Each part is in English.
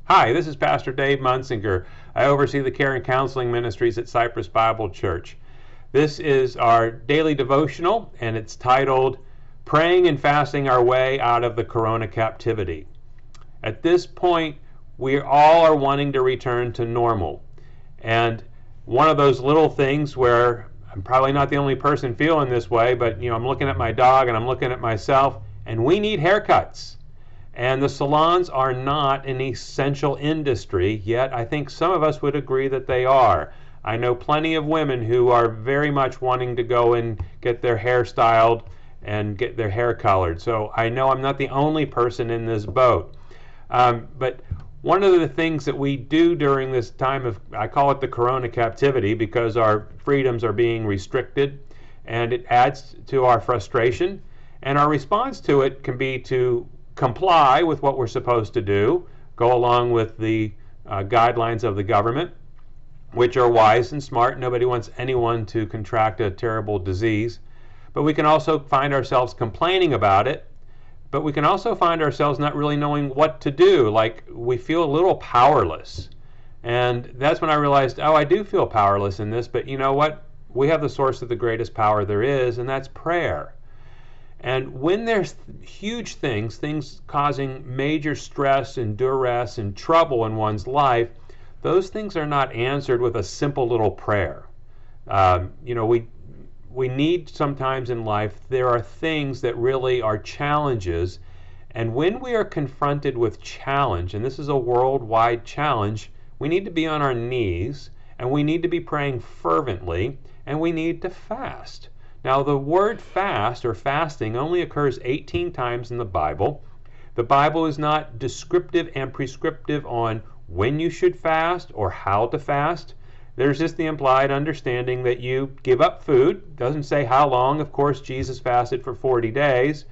Hi, this is Pastor Dave Munsinger. I oversee the care and counseling ministries at Cypress Bible Church. This is our daily devotional, and it's titled, Praying and Fasting Our Way Out of the Corona Captivity. At this point, we all are wanting to return to normal. And one of those little things where I'm probably not the only person feeling this way, but I'm looking at my dog and I'm looking at myself, and we need haircuts. And the salons are not an essential industry, yet I think some of us would agree that they are. I know plenty of women who are very much wanting to go and get their hair styled and get their hair colored. So I know I'm not the only person in this boat. But one of the things that we do during this time of, I call it the Corona captivity, because our freedoms are being restricted, and it adds to our frustration. And our response to it can be to comply with what we're supposed to do, go along with the guidelines of the government, which are wise and smart. Nobody wants anyone to contract a terrible disease. But we can also find ourselves complaining about it, but we can also find ourselves not really knowing what to do, like we feel a little powerless. And that's when I realized, I do feel powerless in this, but you know what? We have the source of the greatest power there is, and that's prayer. And when there's huge things causing major stress and duress and trouble in one's life, those things are not answered with a simple little prayer. We need sometimes in life, there are things that really are challenges. And when we are confronted with challenge, and this is a worldwide challenge, we need to be on our knees, and we need to be praying fervently, and we need to fast. Now, the word fast or fasting only occurs 18 times in the Bible. The Bible is not descriptive and prescriptive on when you should fast or how to fast. There's just the implied understanding that you give up food. It doesn't say how long. Of course, Jesus fasted for 40 days,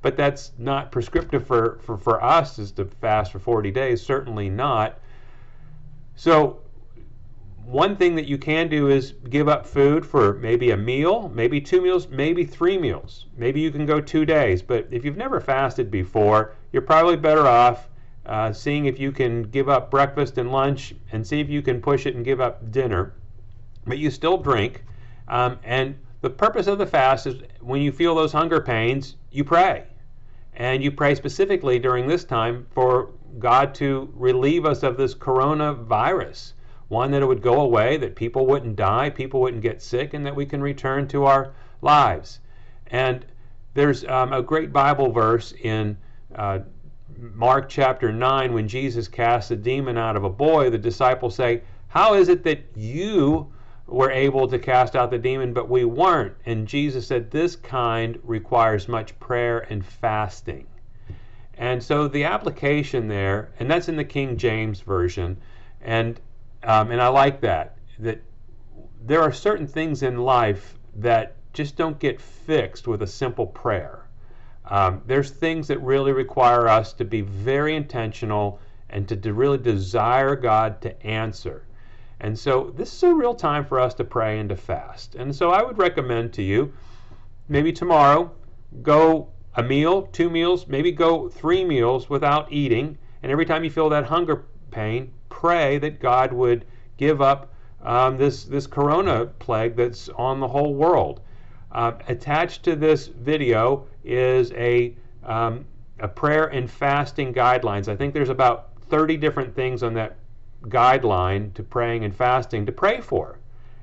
but that's not prescriptive for us is to fast for 40 days, certainly not. So one thing that you can do is give up food for maybe a meal, maybe 2 meals, maybe 3 meals. Maybe you can go 2 days. But if you've never fasted before, you're probably better off seeing if you can give up breakfast and lunch and see if you can push it and give up dinner. But you still drink. And the purpose of the fast is when you feel those hunger pains, you pray. And you pray specifically during this time for God to relieve us of this coronavirus. One, that it would go away, that people wouldn't die, people wouldn't get sick, and that we can return to our lives. And there's a great Bible verse in Mark chapter 9 when Jesus cast a demon out of a boy. The disciples say, how is it that you were able to cast out the demon, but we weren't? And Jesus said, this kind requires much prayer and fasting. And so the application there, and that's in the King James Version, and I like that there are certain things in life that just don't get fixed with a simple prayer. There's things that really require us to be very intentional and to really desire God to answer. And so this is a real time for us to pray and to fast. And so I would recommend to you, maybe tomorrow, go a meal, 2 meals, maybe go 3 meals without eating. And every time you feel that hunger pain, pray that God would give up this corona plague that's on the whole world. Attached to this video is a prayer and fasting guidelines. I think there's about 30 different things on that guideline to praying and fasting to pray for.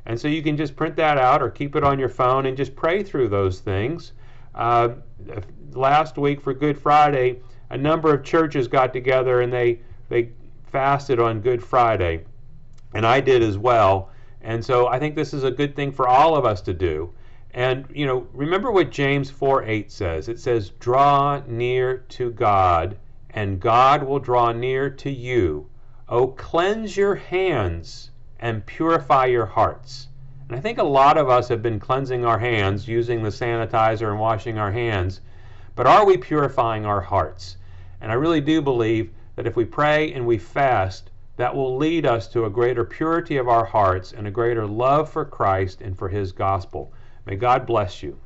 And so you can just print that out or keep it on your phone and just pray through those things. Last week for Good Friday, a number of churches got together and they fasted on Good Friday, and I did as well. And so I think this is a good thing for all of us to do. And remember what James 4:8 says. It says, draw near to God, and God will draw near to you. Oh, cleanse your hands and purify your hearts. And I think a lot of us have been cleansing our hands, using the sanitizer and washing our hands, but are we purifying our hearts? And I really do believe that if we pray and we fast, that will lead us to a greater purity of our hearts and a greater love for Christ and for His gospel. May God bless you.